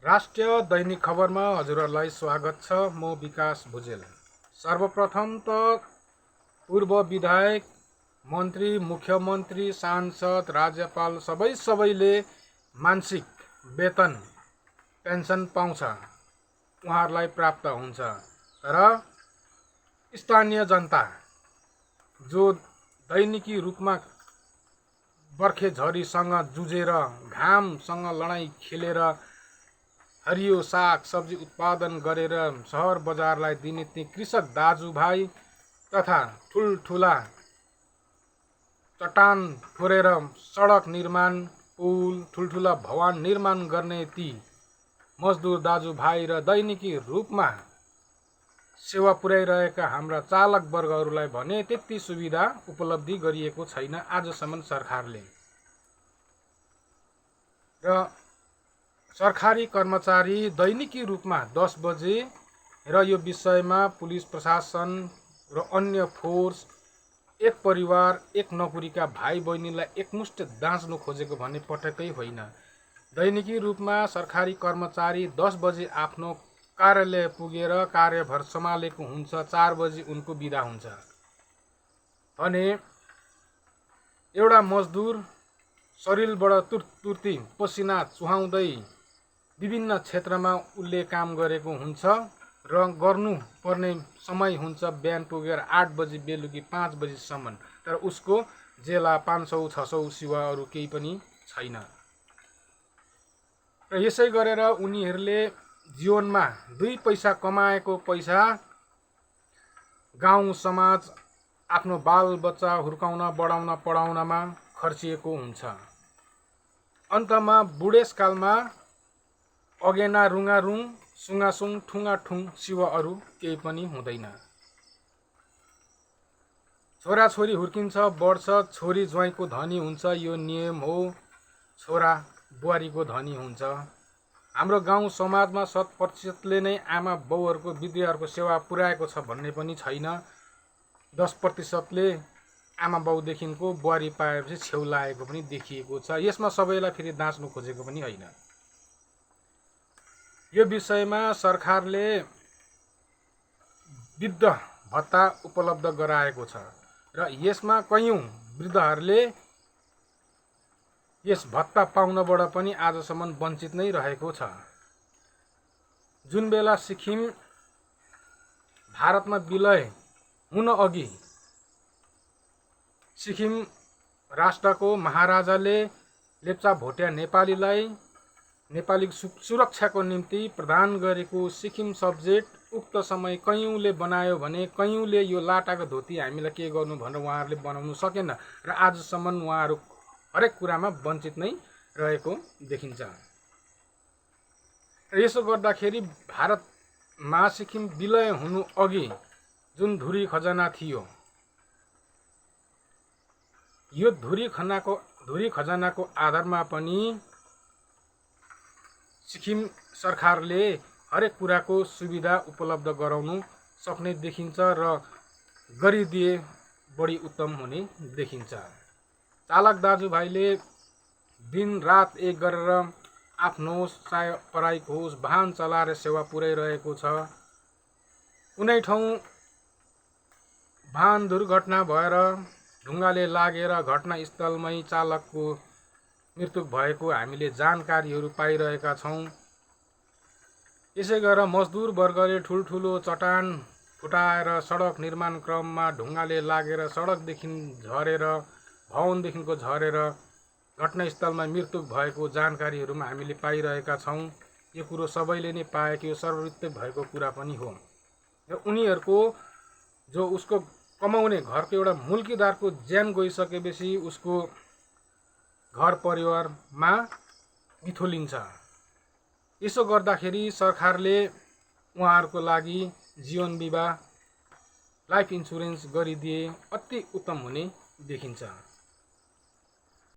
राष्ट्रिय दैनिक खबरमा हजुरहरूलाई स्वागत छ। म विकास भुजेल। सर्वप्रथम त पूर्व विधायक, मन्त्री, मुख्यमन्त्री, सांसद, राज्यपाल सबैले मासिक वेतन पेन्सन पाउँछ, उहाँहरूलाई प्राप्त हुन्छ। तर स्थानीय जनता जो दैनिकी रूपमा बर्खे झरीसँग जुझेर घामसँग लडाईँ खेलेर हरियो साग सब्जी उत्पादन गरेर सहर बजारलाई दिने ती कृषक दाजुभाइ तथा ठुल्ठुला चट्टान फोरेर सडक निर्माण, पुल, ठुल्ठुला भवन निर्माण गर्ने ती मजदुर दाजुभाइ र दैनिकी रूपमा सेवा पुर्याइरहेका हाम्रा चालक वर्गहरूलाई भने त्यति सुविधा उपलब्धि गरिएको छैन आजसम्म सरकारले। र सरकारी कर्मचारी दैनिकी रूपमा 10 बजे र यो विषयमा पुलिस प्रशासन र अन्य फोर्स एक परिवार एक नोकरीका भाइ बहिनीलाई एकमुष्ट दाँच्नु खोजेको भन्ने पटक्कै होइन। दैनिकी रूपमा सरकारी कर्मचारी 10 बजे आफ्नो कार्यालय पुगेर कार्यभार सम्हालेको हुन्छ, 4 बजे उनको बिदा हुन्छ भने एउटा मजदुर शरीरबाट तुर्ती पसिना चुहाउँदै विभिन्न क्षेत्रमा उसले काम गरेको हुन्छ र गर्नुपर्ने समय हुन्छ बिहान पुगेर 8 बजी बेलुकी 5 बजीसम्म। तर उसको जेला 500-600 सिवा अरू केही पनि छैन। र यसै गरेर उनीहरूले जीवनमा 2 पैसा कमाएको पैसा गाउँ समाज आफ्नो बालबच्चा हुर्काउन बढाउन पढाउनमा खर्चिएको हुन्छ। अन्तमा बुढेसकालमा अगेना रुङारुङ सुङासुङ ठुङाठुङ सिवा अरू केही पनि हुँदैन। छोराछोरी हुर्किन्छ बढ्छ, छोरी ज्वाइँको धनी हुन्छ, यो नियम हो। छोरा बुहारीको धनी हुन्छ। हाम्रो गाउँ समाजमा 100% नै आमा बाउहरूको विधवाहरूको सेवा पुर्याएको छ भन्ने पनि छैन। 10%ले आमा बाउदेखिको बुहारी पाएपछि छेउ लागेको पनि देखिएको छ। यसमा सबैलाई फेरि दाँच्नु खोजेको पनि होइन। यो विषयमा सरकारले वृद्ध भत्ता उपलब्ध गराएको छ र यसमा कयौं वृद्धहरूले यस भत्ता पाउनबाट पनि आजसम्म वञ्चित नै रहेको छ। जुन बेला सिक्किम भारतमा विलय हुन अघि सिक्किम राष्ट्रको महाराजाले लेप्चा भोटिया नेपाली सुरक्षाको निम्ति प्रदान गरेको सिक्किम सब्जेक्ट उक्त समय कयौंले बनायो भने कयौंले यो लाटाको धोती हामीलाई के गर्नु भनेर उहाँहरूले बनाउनु सकेन र आजसम्म उहाँहरू हरेक कुरामा वञ्चित नै रहेको देखिन्छ। र यसो गर्दाखेरि भारतमा सिक्किम विलय हुनु अघि जुन धुरी खजाना थियो, यो धुरी खजानाको आधारमा पनि सिक्किम सरकारले हरेक कुराको सुविधा उपलब्ध गराउनु सक्ने देखिन्छ र गरिदिए बढी उत्तम हुने देखिन्छ। चालक दाजुभाइले दिन रात एक गरेर आफ्नो चाहे पढाइको होस् वाहन चलाएर सेवा पुर्याइरहेको छ। कुनै ठाउँ वाहन दुर्घटना भएर ढुङ्गाले लागेर घटनास्थलमै चालकको मृत्यु भएको हामीले जानकारीहरू पाइरहेका छौँ। यसै गरेर मजदुर वर्गले ठुल्ठुलो चट्टान फुटाएर सडक निर्माण क्रममा ढुङ्गाले लागेर सडकदेखि झरेर भवनदेखिको झरेर घटनास्थलमा मृत्यु भएको जानकारीहरूमा हामीले पाइरहेका छौँ। यो कुरो सबैले नै पाएको, यो सर्वविदित भएको कुरा पनि हो। र उनीहरूको जो उसको कमाउने घरको एउटा मुल्कीदारको ज्यान गइसकेपछि उसको घर परिवारमा मिथोलिन्छ। यसो गर्दाखेरि सरकारले उहाँहरूको लागि जीवन बिमा लाइफ इन्सुरेन्स गरिदिए अति उत्तम हुने देखिन्छ।